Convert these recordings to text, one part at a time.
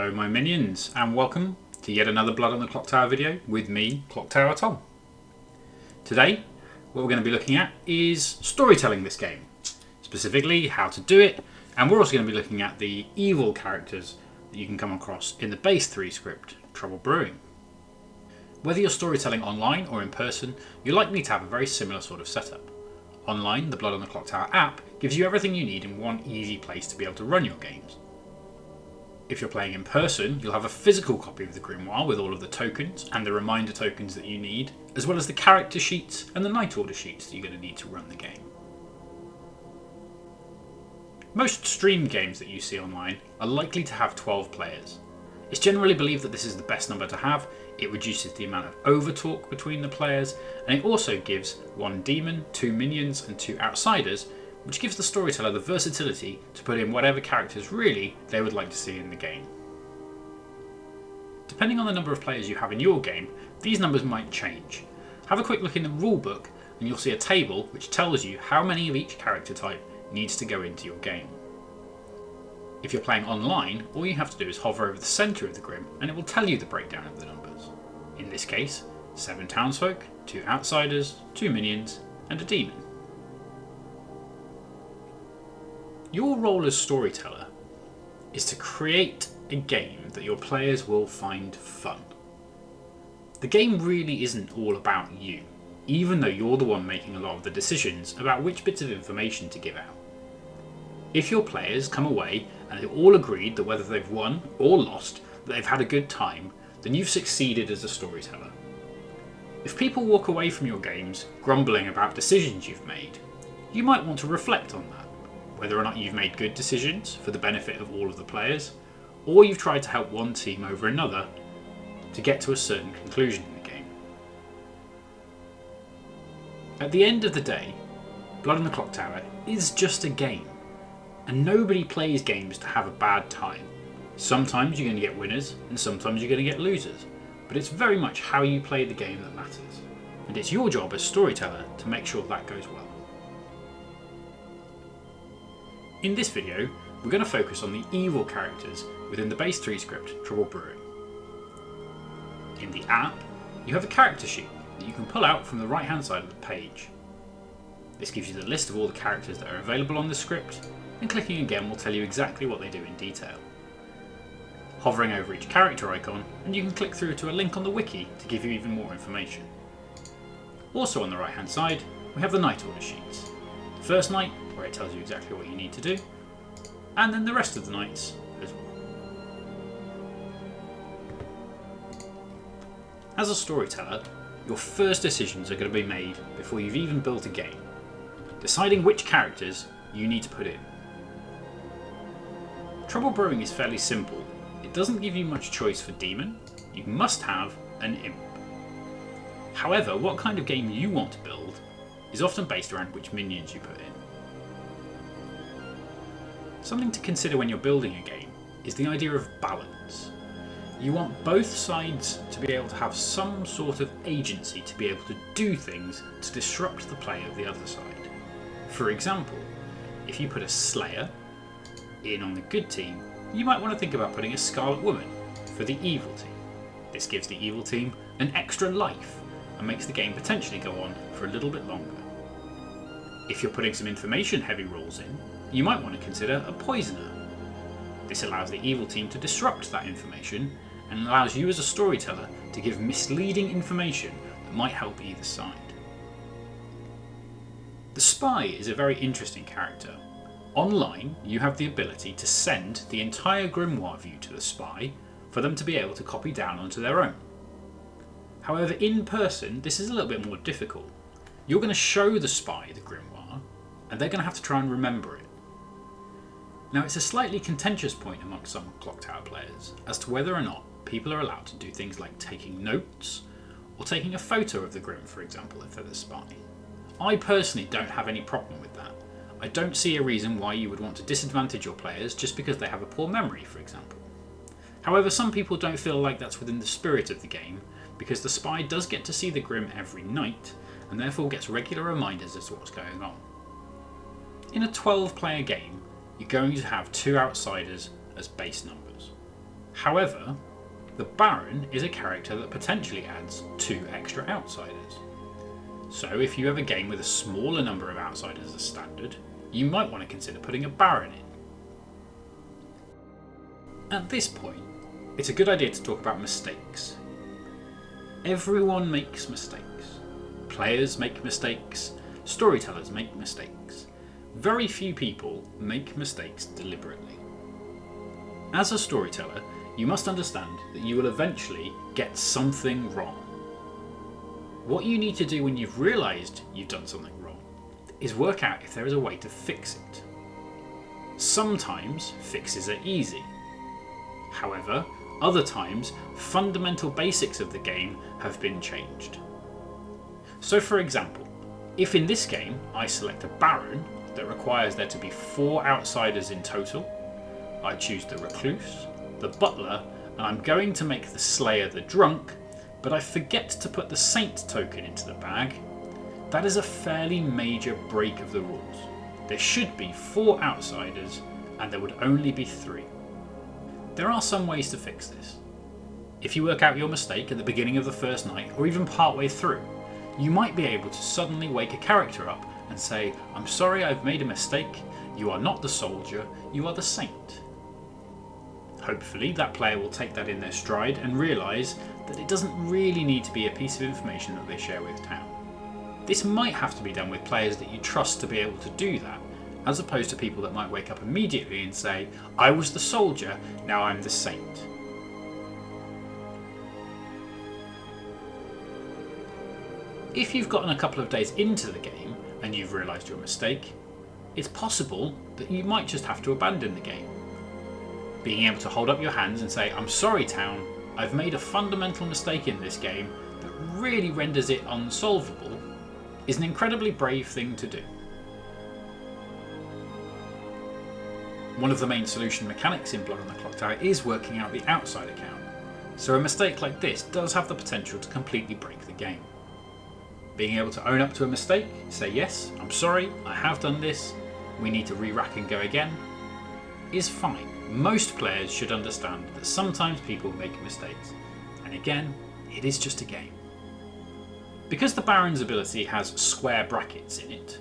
Hello my minions, and welcome to yet another Blood on the Clocktower video with me, Clocktower Tom. Today, what we're going to be looking at is storytelling this game. Specifically, how to do it, and we're also going to be looking at the evil characters that you can come across in the base 3 script, Trouble Brewing. Whether you're storytelling online or in person, you're likely to have a very similar sort of setup. Online, the Blood on the Clocktower app gives you everything you need in one easy place to be able to run your games. If you're playing in person, you'll have a physical copy of the Grimoire with all of the tokens and the reminder tokens that you need, as well as the character sheets and the night order sheets that you're going to need to run the game. Most streamed games that you see online are likely to have 12 players. It's generally believed that this is the best number to have. It reduces the amount of overtalk between the players, and it also gives 1 demon, 2 minions and 2 outsiders, which gives the storyteller the versatility to put in whatever characters really they would like to see in the game. Depending on the number of players you have in your game, these numbers might change. Have a quick look in the rulebook and you'll see a table which tells you how many of each character type needs to go into your game. If you're playing online, all you have to do is hover over the centre of the Grim and it will tell you the breakdown of the numbers. In this case, 7 townsfolk, 2 outsiders, 2 minions and a demon. Your role as storyteller is to create a game that your players will find fun. The game really isn't all about you, even though you're the one making a lot of the decisions about which bits of information to give out. If your players come away and they've all agreed that whether they've won or lost, that they've had a good time, then you've succeeded as a storyteller. If people walk away from your games grumbling about decisions you've made, you might want to reflect on that. Whether or not you've made good decisions for the benefit of all of the players, or you've tried to help one team over another to get to a certain conclusion in the game. At the end of the day, Blood on the Clocktower is just a game, and nobody plays games to have a bad time. Sometimes you're going to get winners, and sometimes you're going to get losers, but it's very much how you play the game that matters, and it's your job as storyteller to make sure that goes well. In this video, we're going to focus on the evil characters within the base 3 script, Trouble Brewing. In the app, you have a character sheet that you can pull out from the right hand side of the page. This gives you the list of all the characters that are available on the script, and clicking again will tell you exactly what they do in detail. Hovering over each character icon, and you can click through to a link on the wiki to give you even more information. Also on the right hand side, we have the night order sheets. The first night, where it tells you exactly what you need to do, and then the rest of the nights as well. As a storyteller, your first decisions are going to be made before you've even built a game, deciding which characters you need to put in. Trouble Brewing is fairly simple. It doesn't give you much choice for demon. You must have an imp. However, what kind of game you want to build is often based around which minions you put in. Something to consider when you're building a game is the idea of balance. You want both sides to be able to have some sort of agency to be able to do things to disrupt the play of the other side. For example, if you put a Slayer in on the good team, you might want to think about putting a Scarlet Woman for the evil team. This gives the evil team an extra life and makes the game potentially go on for a little bit longer. If you're putting some information heavy rules in, you might want to consider a Poisoner. This allows the evil team to disrupt that information and allows you as a storyteller to give misleading information that might help either side. The Spy is a very interesting character. Online, you have the ability to send the entire Grimoire view to the Spy for them to be able to copy down onto their own. However, in person, this is a little bit more difficult. You're going to show the Spy the Grimoire, and they're going to have to try and remember it. Now, it's a slightly contentious point amongst some Clocktower players as to whether or not people are allowed to do things like taking notes or taking a photo of the Grim, for example, if they're the Spy. I personally don't have any problem with that. I don't see a reason why you would want to disadvantage your players just because they have a poor memory, for example. However, some people don't feel like that's within the spirit of the game because the Spy does get to see the Grim every night and therefore gets regular reminders as to what's going on. In a 12-player game, you're going to have 2 outsiders as base numbers. However, the Baron is a character that potentially adds 2 extra outsiders. So if you have a game with a smaller number of outsiders as standard, you might want to consider putting a Baron in. At this point, it's a good idea to talk about mistakes. Everyone makes mistakes. Players make mistakes, storytellers make mistakes. Very few people make mistakes deliberately. As a storyteller, you must understand that you will eventually get something wrong. What you need to do when you've realised you've done something wrong is work out if there is a way to fix it. Sometimes fixes are easy. However, other times fundamental basics of the game have been changed. So for example, if in this game I select a Baron that requires there to be 4 outsiders in total, I choose the Recluse, the Butler, and I'm going to make the Slayer the Drunk, but I forget to put the Saint token into the bag, that is a fairly major break of the rules. There should be 4 outsiders and there would only be 3. There are some ways to fix this. If you work out your mistake at the beginning of the first night or even partway through, you might be able to suddenly wake a character up and say, "I'm sorry, I've made a mistake. You are not the soldier, you are the saint." Hopefully that player will take that in their stride and realise that it doesn't really need to be a piece of information that they share with town. This might have to be done with players that you trust to be able to do that, as opposed to people that might wake up immediately and say, "I was the soldier, now I'm the saint." If you've gotten a couple of days into the game and you've realised your mistake, it's possible that you might just have to abandon the game. Being able to hold up your hands and say, "I'm sorry town, I've made a fundamental mistake in this game that really renders it unsolvable," is an incredibly brave thing to do. One of the main solution mechanics in Blood on the Clocktower is working out the outsider count, so a mistake like this does have the potential to completely break the game. Being able to own up to a mistake, say "Yes, I'm sorry, I have done this, we need to re-rack and go again," is fine. Most players should understand that sometimes people make mistakes, and again, it is just a game. Because the Baron's ability has square brackets in it,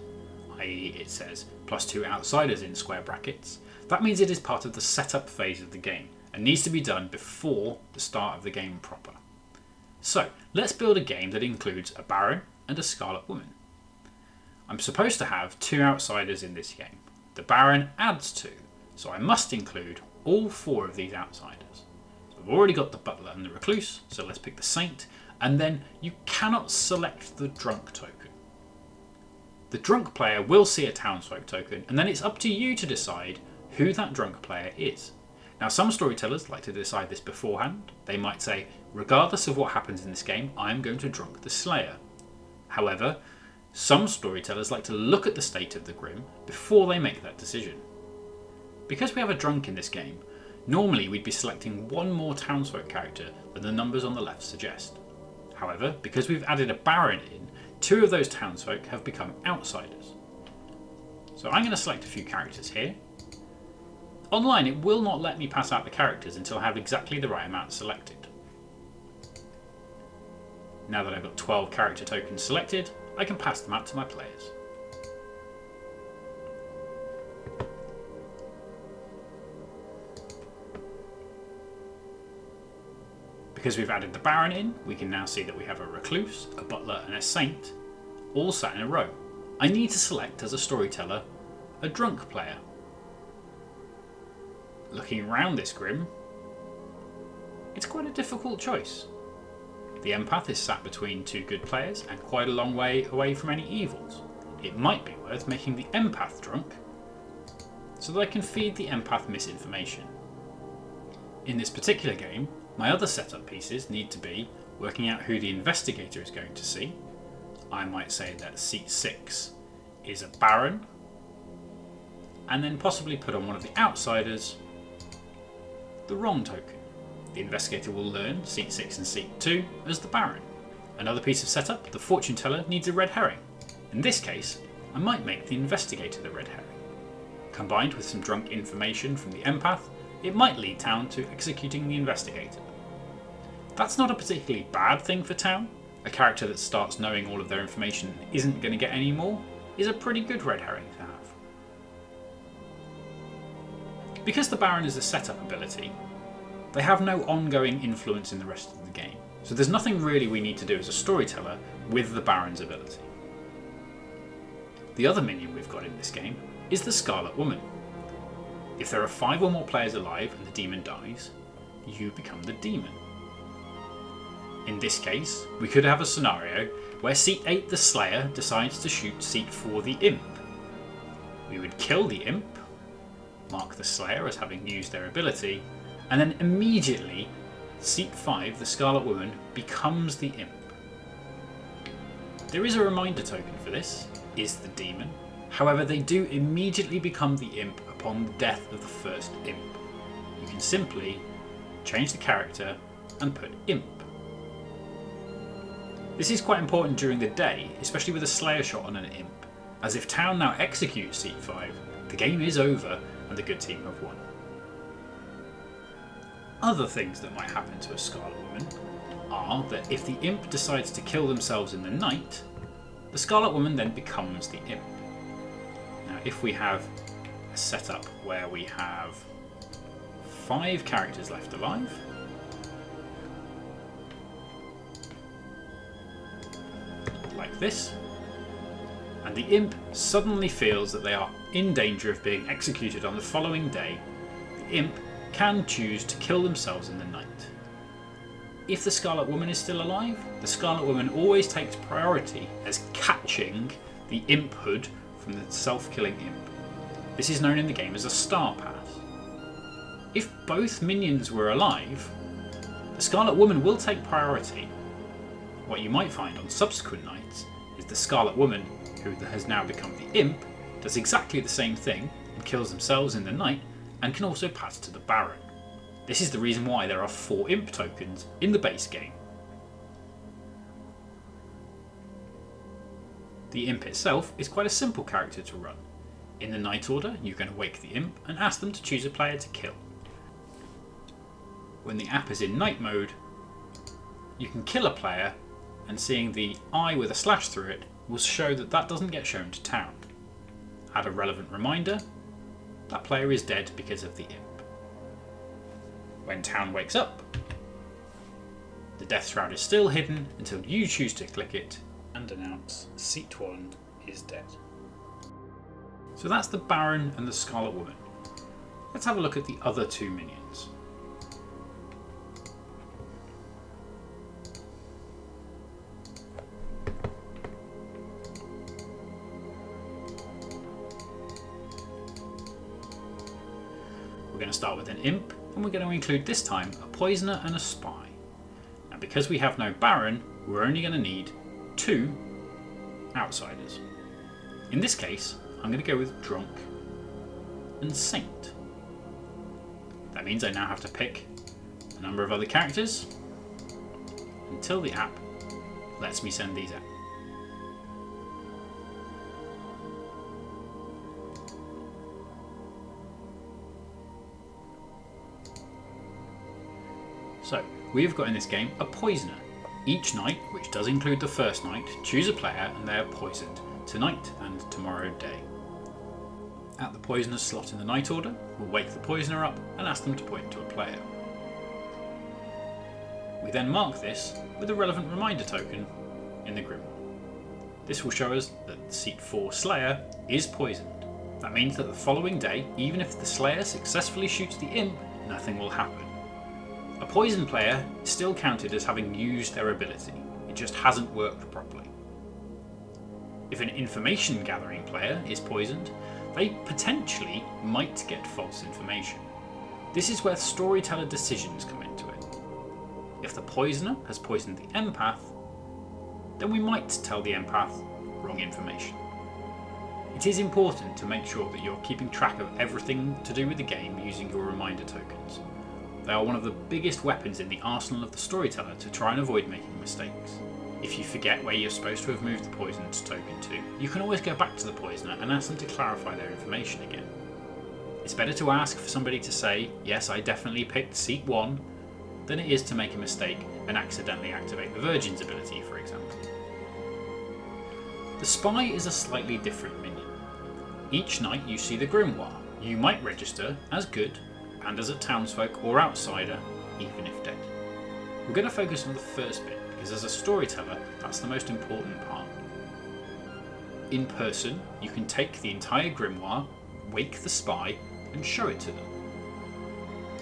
i.e. it says +2 outsiders in square brackets, that means it is part of the setup phase of the game and needs to be done before the start of the game proper. So let's build a game that includes a Baron and a Scarlet Woman. I'm supposed to have 2 outsiders in this game. The Baron adds 2, so I must include all 4 of these outsiders. So I've already got the Butler and the Recluse, so let's pick the Saint, and then you cannot select the Drunk token. The Drunk player will see a Townsfolk token, and then it's up to you to decide who that Drunk player is. Now some storytellers like to decide this beforehand. They might say, regardless of what happens in this game, I'm going to drunk the Slayer. However, some storytellers like to look at the state of the Grim before they make that decision. Because we have a drunk in this game, normally we'd be selecting 1 more Townsfolk character than the numbers on the left suggest. However, because we've added a Baron in, 2 of those Townsfolk have become outsiders. So I'm going to select a few characters here. Online, it will not let me pass out the characters until I have exactly the right amount selected. Now that I've got 12 character tokens selected, I can pass them out to my players. Because we've added the Baron in, we can now see that we have a Recluse, a Butler and a Saint, all sat in a row. I need to select, as a storyteller, a Drunk player. Looking around this Grim, it's quite a difficult choice. The Empath is sat between 2 good players and quite a long way away from any evils. It might be worth making the Empath drunk so that I can feed the Empath misinformation. In this particular game, my other setup pieces need to be working out who the Investigator is going to see. I might say that seat 6 is a Baron, and then possibly put on one of the outsiders the wrong token. The Investigator will learn seat 6 and seat 2 as the Baron. Another piece of setup, the Fortune Teller needs a red herring. In this case, I might make the Investigator the red herring. Combined with some drunk information from the Empath, it might lead Town to executing the investigator. That's not a particularly bad thing for Town. A character that starts knowing all of their information and isn't going to get any more is a pretty good red herring to have. Because the Baron is a setup ability, they have no ongoing influence in the rest of the game, so there's nothing really we need to do as a storyteller with the Baron's ability. The other minion we've got in this game is the Scarlet Woman. If there are 5 or more players alive and the demon dies, you become the demon. In this case, we could have a scenario where Seat 8 the Slayer decides to shoot Seat 4 the Imp. We would kill the Imp, mark the Slayer as having used their ability, and then immediately Seat 5 the Scarlet Woman becomes the Imp. There is a reminder token for this, is the demon. However, they do immediately become the Imp upon the death of the first Imp. You can simply change the character and put Imp. This is quite important during the day, especially with a Slayer shot on an Imp, as if Town now executes Seat 5, the game is over and the good team have won. Other things that might happen to a Scarlet Woman are that if the Imp decides to kill themselves in the night, the Scarlet Woman then becomes the Imp. Now, if we have a setup where we have 5 characters left alive, like this, and the Imp suddenly feels that they are in danger of being executed on the following day, the Imp can choose to kill themselves in the night. If the Scarlet Woman is still alive, the Scarlet Woman always takes priority as catching the Imp hood from the self-killing Imp. This is known in the game as a Star Pass. If both minions were alive, the Scarlet Woman will take priority. What you might find on subsequent nights is the Scarlet Woman, who has now become the Imp, does exactly the same thing and kills themselves in the night and can also pass to the Baron. This is the reason why there are 4 Imp tokens in the base game. The Imp itself is quite a simple character to run. In the night order, you're going to wake the Imp and ask them to choose a player to kill. When the app is in night mode, you can kill a player, and seeing the eye with a slash through it will show that that doesn't get shown to Town. Add a relevant reminder, that player is dead because of the Imp. When Town wakes up, the death shroud is still hidden until you choose to click it and announce Seat 1 is dead. So that's the Baron and the Scarlet Woman. Let's have a look at the other 2 minions. We're going to start with an Imp, and we're going to include this time a Poisoner and a Spy. Now, because we have no Baron, we're only going to need 2 outsiders. In this case, I'm going to go with Drunk and Saint. That means I now have to pick a number of other characters until the app lets me send these out. So, we've got in this game a Poisoner. Each night, which does include the first night, choose a player and they are poisoned tonight and tomorrow day. At the Poisoner's slot in the night order, we'll wake the Poisoner up and ask them to point to a player. We then mark this with a relevant reminder token in the grimoire. This will show us that Seat 4 Slayer is poisoned. That means that the following day, even if the Slayer successfully shoots the Imp, nothing will happen. A poisoned player is still counted as having used their ability, it just hasn't worked properly. If an information gathering player is poisoned, they potentially might get false information. This is where storyteller decisions come into it. If the poisoner has poisoned the empath, then we might tell the empath wrong information. It is important to make sure that you're keeping track of everything to do with the game using your reminder tokens. They are one of the biggest weapons in the arsenal of the storyteller to try and avoid making mistakes. If you forget where you're supposed to have moved the poisoned token to, you can always go back to the poisoner and ask them to clarify their information again. It's better to ask for somebody to say, yes, I definitely picked seat 1, than it is to make a mistake and accidentally activate the Virgin's ability, for example. The Spy is a slightly different minion. Each night you see the Grimoire. You might register as good and as a townsfolk or outsider, even if dead. We're going to focus on the first bit because as a storyteller, that's the most important part. In person, you can take the entire Grimoire, wake the Spy, and show it to them.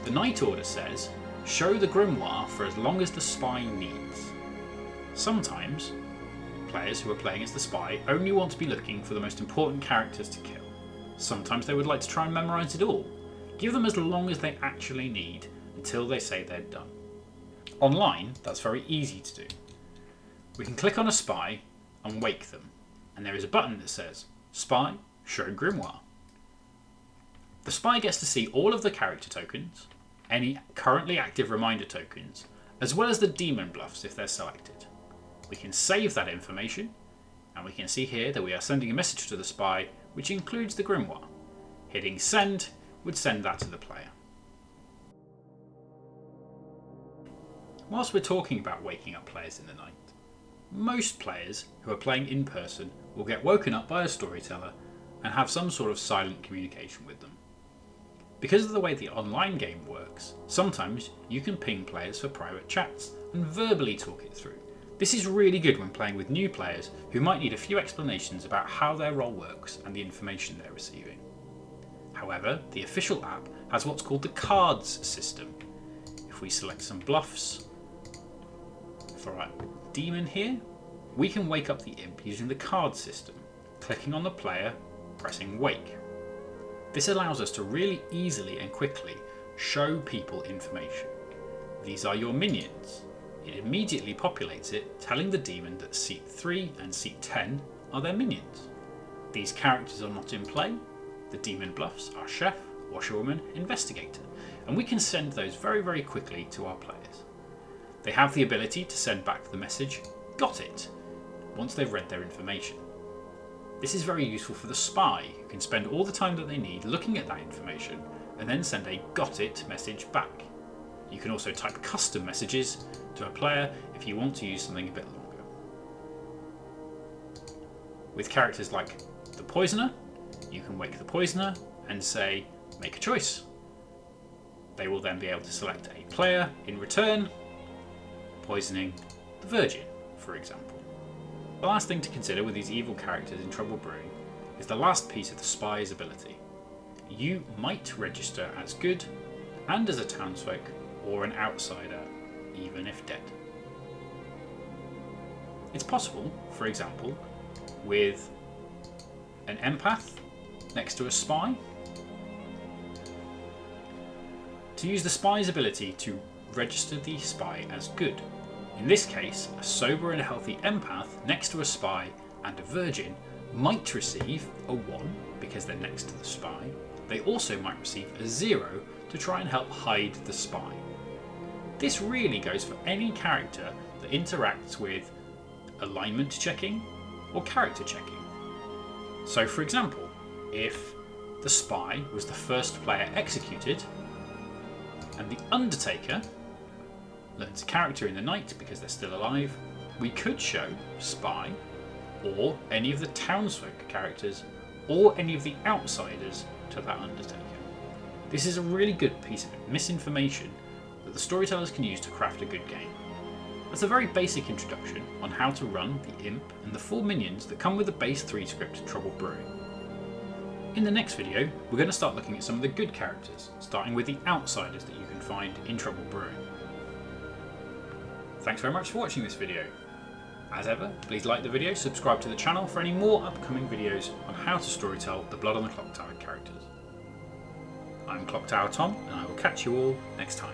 The Night Order says, show the Grimoire for as long as the Spy needs. Sometimes, players who are playing as the Spy only want to be looking for the most important characters to kill. Sometimes they would like to try and memorise it all. Give them as long as they actually need until they say they're done. Online, that's very easy to do. We can click on a Spy and wake them, and there is a button that says, Spy, show Grimoire. The Spy gets to see all of the character tokens, any currently active reminder tokens, as well as the demon bluffs if they're selected. We can save that information, and we can see here that we are sending a message to the Spy, which includes the Grimoire. Hitting send would send that to the player. Whilst we're talking about waking up players in the night, most players who are playing in person will get woken up by a storyteller and have some sort of silent communication with them. Because of the way the online game works, sometimes you can ping players for private chats and verbally talk it through. This is really good when playing with new players who might need a few explanations about how their role works and the information they're receiving. However, the official app has what's called the cards system. If we select some bluffs for our demon here, we can wake up the imp using the card system, clicking on the player, pressing wake. This allows us to really easily and quickly show people information. These are your minions. It immediately populates it, telling the demon that seat 3 and seat 10 are their minions. These characters are not in play. The demon bluffs are chef, washerwoman, investigator, and we can send those very, very quickly to our players. They have the ability to send back the message, got it, once they've read their information. This is very useful for the Spy, who can spend all the time that they need looking at that information and then send a got it message back. You can also type custom messages to a player if you want to use something a bit longer. With characters like the Poisoner, you can wake the Poisoner and say, make a choice. They will then be able to select a player in return, poisoning the Virgin, for example. The last thing to consider with these evil characters in Trouble Brewing is the last piece of the Spy's ability. You might register as good and as a townsfolk or an outsider, even if dead. It's possible, for example, with an empath next to a Spy, to use the Spy's ability to register the Spy as good. In this case, a sober and healthy empath next to a Spy and a Virgin might receive a 1 because they're next to the Spy. They also might receive a 0 to try and help hide the Spy. This really goes for any character that interacts with alignment checking or character checking. So for example, if the Spy was the first player executed and the Undertaker learns a character in the night because they're still alive, we could show Spy or any of the townsfolk characters or any of the outsiders to that Undertaker. This is a really good piece of misinformation that the storytellers can use to craft a good game. That's a very basic introduction on how to run the imp and the 4 minions that come with the base 3 script Trouble Brewing. In the next video, we're going to start looking at some of the good characters, starting with the outsiders that you can find in Trouble Brewing. Thanks very much for watching this video. As ever, please like the video, subscribe to the channel for any more upcoming videos on how to storytell the Blood on the Clocktower characters. I'm Clocktower Tom, and I will catch you all next time.